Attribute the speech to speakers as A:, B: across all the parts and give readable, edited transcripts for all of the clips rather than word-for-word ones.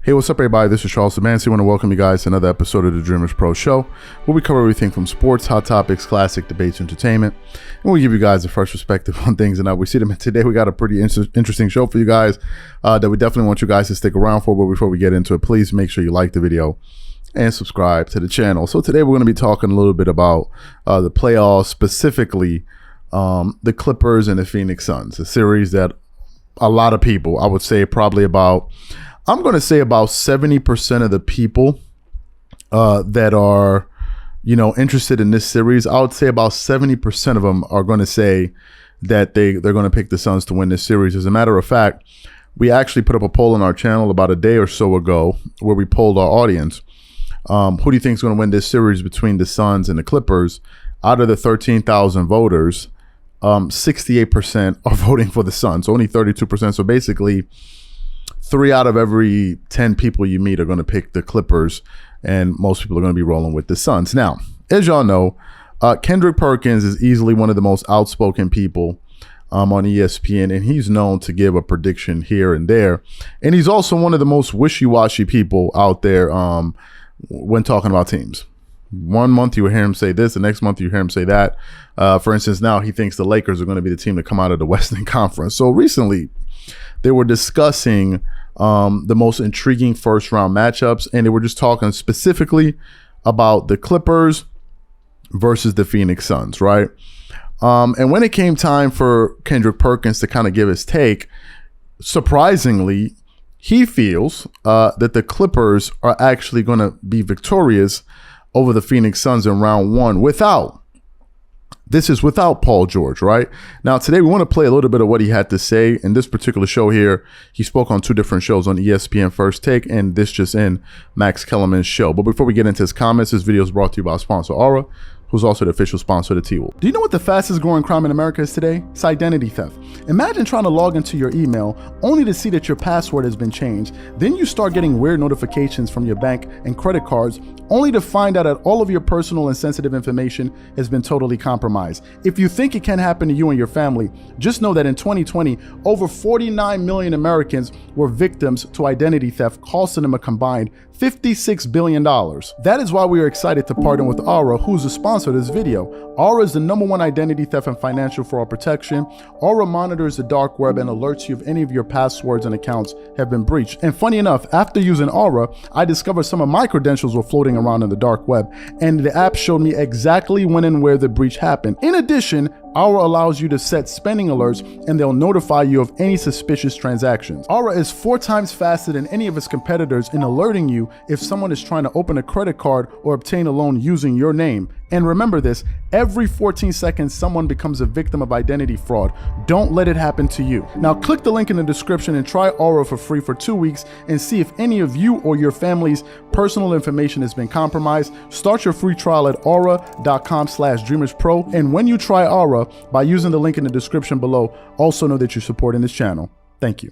A: Hey, what's up, everybody? This is Charles Samansi. I want to welcome you guys to another episode of the Dreamerspro Show, where we cover everything from sports, hot topics, classic debates, entertainment, and we give you guys a fresh perspective on things. And we see them today. We got a pretty interesting show for you guys that we definitely want you guys to stick around for. But before we get into it, please make sure you like the video and subscribe to the channel. So today we're going to be talking a little bit about the playoffs, specifically the Clippers and the Phoenix Suns, a series that a lot of people, I would say probably about, I'm going to say about 70% of the people that are, interested in this series, I would say about 70% of them are going to say that they're going to pick the Suns to win this series. As a matter of fact, we actually put up a poll on our channel about a day or so ago where we polled our audience. Who do you think is going to win this series between the Suns and the Clippers? Out of the 13,000 voters, 68% are voting for the Suns, only 32%. So basically, 3 out of every 10 people you meet are going to pick the Clippers, and most people are going to be rolling with the Suns. Now, as y'all know, Kendrick Perkins is easily one of the most outspoken people on ESPN, and he's known to give a prediction here and there. And he's also one of the most wishy-washy people out there when talking about teams. One month you hear him say this, the next month you hear him say that. For instance, now he thinks the Lakers are going to be the team to come out of the Western Conference. So recently, they were discussing the most intriguing first round matchups, and they were just talking specifically about the Clippers versus the Phoenix Suns, right? And when it came time for Kendrick Perkins to kind of give his take, surprisingly, he feels that the Clippers are actually going to be victorious over the Phoenix Suns in round one without Paul George, right? Now, today we want to play a little bit of what he had to say in this particular show here. He spoke on 2 different shows on ESPN First Take and this just in Max Kellerman's show. But before we get into his comments, this video is brought to you by our sponsor, Aura, who's also the official sponsor of the T-Wolf. Do you know what the fastest growing crime in America is today? It's identity theft. Imagine trying to log into your email only to see that your password has been changed. Then you start getting weird notifications from your bank and credit cards only to find out that all of your personal and sensitive information has been totally compromised. If you think it can happen to you and your family, just know that in 2020, over 49 million Americans were victims to identity theft, costing them a combined $56 billion. That is why we are excited to partner with Aura, who's the sponsor of this video. Aura is the #1 identity theft and financial fraud protection. Aura monitors the dark web and alerts you if any of your passwords and accounts have been breached. And funny enough, after using Aura, I discovered some of my credentials were floating around in the dark web, and the app showed me exactly when and where the breach happened. In addition, Aura allows you to set spending alerts, and they'll notify you of any suspicious transactions. Aura is 4 times faster than any of its competitors in alerting you if someone is trying to open a credit card or obtain a loan using your name. And remember this, every 14 seconds, someone becomes a victim of identity fraud. Don't let it happen to you. Now click the link in the description and try Aura for free for 2 weeks and see if any of you or your family's personal information has been compromised. Start your free trial at aura.com/dreamerspro. And when you try Aura, by using the link in the description below, also know that you're supporting this channel. Thank you.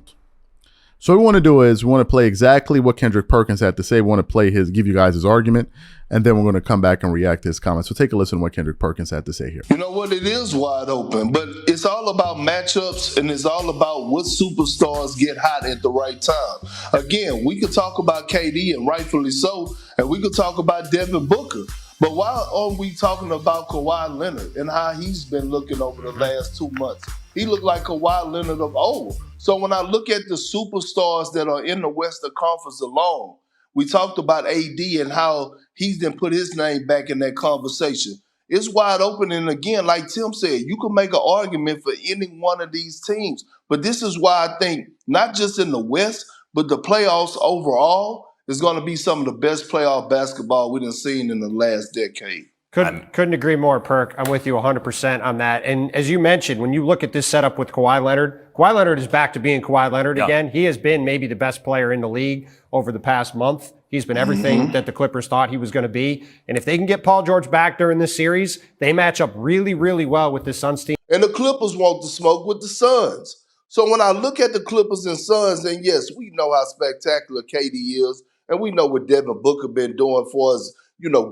A: So what we want to do is we want to play exactly what Kendrick Perkins had to say. We want to play give you guys his argument, and then we're going to come back and react to his comments. So take a listen to what Kendrick Perkins had to say here.
B: You know what? It is wide open, but it's all about matchups, and it's all about what superstars get hot at the right time. Again, we could talk about KD, and rightfully so, and we could talk about Devin Booker. But why aren't we talking about Kawhi Leonard and how he's been looking over the last 2 months? He looked like Kawhi Leonard of old. So when I look at the superstars that are in the Western Conference alone, we talked about AD and how he's then put his name back in that conversation. It's wide open, and again, like Tim said, you can make an argument for any one of these teams. But this is why I think, not just in the West, but the playoffs overall, is going to be some of the best playoff basketball we've seen in the last decade.
C: Couldn't agree more, Perk. I'm with you 100% on that. And as you mentioned, when you look at this setup with Kawhi Leonard is back to being Kawhi Leonard again. He has been maybe the best player in the league over the past month. He's been everything that the Clippers thought he was going to be. And if they can get Paul George back during this series, they match up really, really well with this Suns team.
B: And the Clippers want to smoke with the Suns. So when I look at the Clippers and Suns, and yes, we know how spectacular KD is, and we know what Devin Booker been doing for us,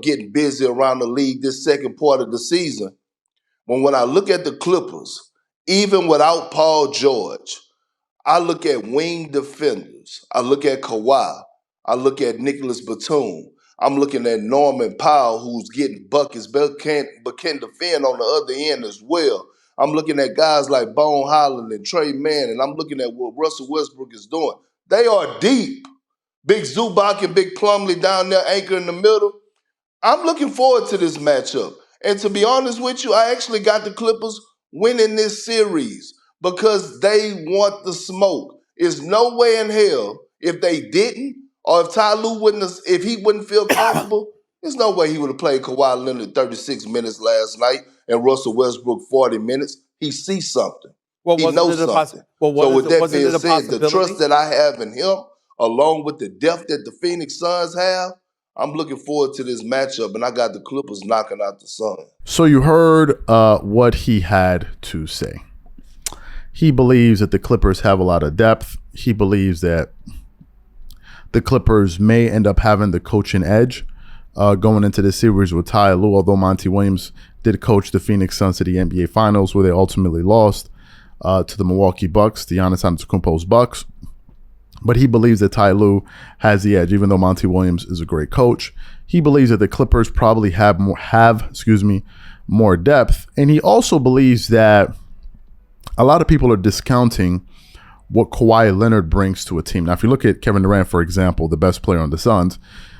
B: getting busy around the league this second part of the season. But when I look at the Clippers, even without Paul George, I look at wing defenders. I look at Kawhi. I look at Nicholas Batum. I'm looking at Norman Powell, who's getting buckets but can defend on the other end as well. I'm looking at guys like Bone Holland and Trey Mann, and I'm looking at what Russell Westbrook is doing. They are deep. Big Zubac and Big Plumlee down there, anchor in the middle. I'm looking forward to this matchup. And to be honest with you, I actually got the Clippers winning this series because they want the smoke. There's no way in hell if they didn't, or if Ty Lue if he wouldn't feel comfortable, there's no way he would have played Kawhi Leonard 36 minutes last night and Russell Westbrook 40 minutes. He sees something. He knows something. So with that being said, the trust that I have in him, along with the depth that the Phoenix Suns have, I'm looking forward to this matchup, and I got the Clippers knocking out the Suns.
A: So you heard what he had to say. He believes that the Clippers have a lot of depth. He believes that the Clippers may end up having the coaching edge going into this series with Ty Lue, although Monty Williams did coach the Phoenix Suns to the NBA Finals, where they ultimately lost to the Milwaukee Bucks, the Giannis Antetokounmpo's Bucks. But he believes that Ty Lue has the edge, even though Monty Williams is a great coach. He believes that the Clippers probably have more depth. And he also believes that a lot of people are discounting what Kawhi Leonard brings to a team. Now, if you look at Kevin Durant, for example, the best player on the Suns,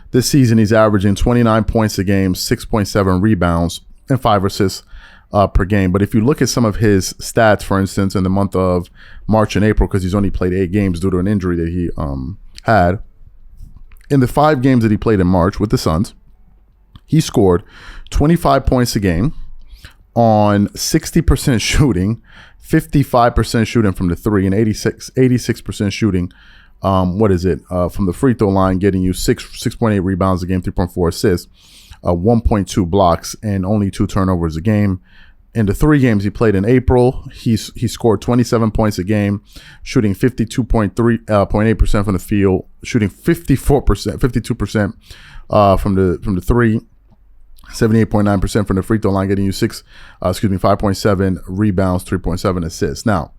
A: this season he's averaging 29 points a game, 6.7 rebounds, and 5 assists per game. But if you look at some of his stats, for instance, in the month of March and April, because he's only played 8 games due to an injury that he had, in the 5 games that he played in March with the Suns, he scored 25 points a game on 60% shooting, 55% shooting from the 3, and 86% shooting from the free throw line, getting you 6.8 rebounds a game, 3.4 assists, 1.2 blocks, and only 2 turnovers a game. In the 3 games he played in April, he scored 27 points a game, shooting 52.8% from the field, shooting 52% from the 3, 78.9% from the free throw line, getting you 5.7 rebounds, 3.7 assists. Now,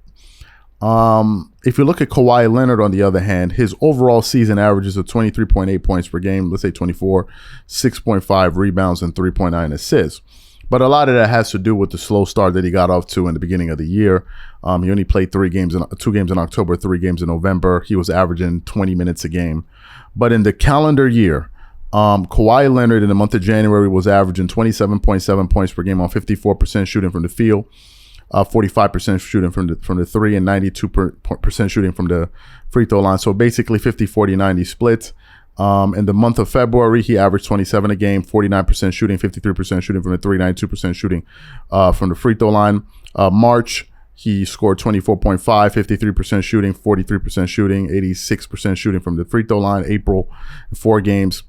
A: if you look at Kawhi Leonard, on the other hand, his overall season averages of 23.8 points per game, let's say 24, 6.5 rebounds, and 3.9 assists. But a lot of that has to do with the slow start that he got off to in the beginning of the year. He only played 2 games in October, 3 games in November. He was averaging 20 minutes a game. But in the calendar year, Kawhi Leonard in the month of January was averaging 27.7 points per game on 54% shooting from the field, 45% shooting from the 3, and 92% shooting from the free throw line. So basically 50-40-90 splits. In the month of February, he averaged 27 a game, 49% shooting, 53% shooting from the 3, 92% shooting from the free throw line. March, he scored 24.5, 53% shooting, 43% shooting, 86% shooting from the free throw line. April, 4 games,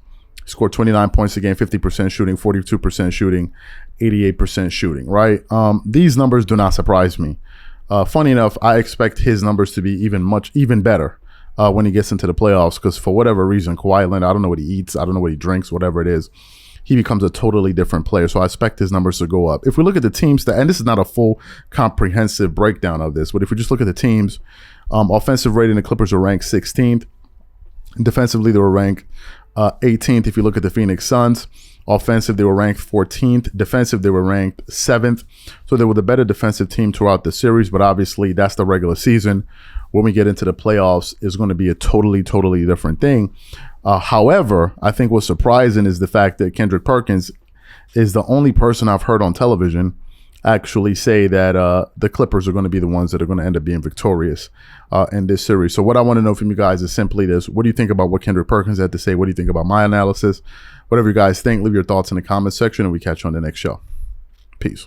A: scored 29 points a game, 50% shooting, 42% shooting, 88% shooting, right? These numbers do not surprise me. Funny enough, I expect his numbers to be even better when he gets into the playoffs, because for whatever reason, Kawhi Leonard, I don't know what he eats, I don't know what he drinks, whatever it is, he becomes a totally different player. So I expect his numbers to go up. If we look at the teams and this is not a full comprehensive breakdown of this, but if we just look at the teams, offensive rating, the Clippers are ranked 16th. Defensively, they were ranked 18th. If you look at the Phoenix Suns, offensive, they were ranked 14th. Defensive, they were ranked 7th. So they were the better defensive team throughout the series, but obviously that's the regular season. When we get into the playoffs, is going to be a totally different thing. However, I think what's surprising is the fact that Kendrick Perkins is the only person I've heard on television actually say that the Clippers are going to be the ones that are going to end up being victorious in this series. So what I want to know from you guys is simply this: what do you think about what Kendrick Perkins had to say? What do you think about my analysis? Whatever you guys think, leave your thoughts in the comment section, and we catch you on the next show. Peace.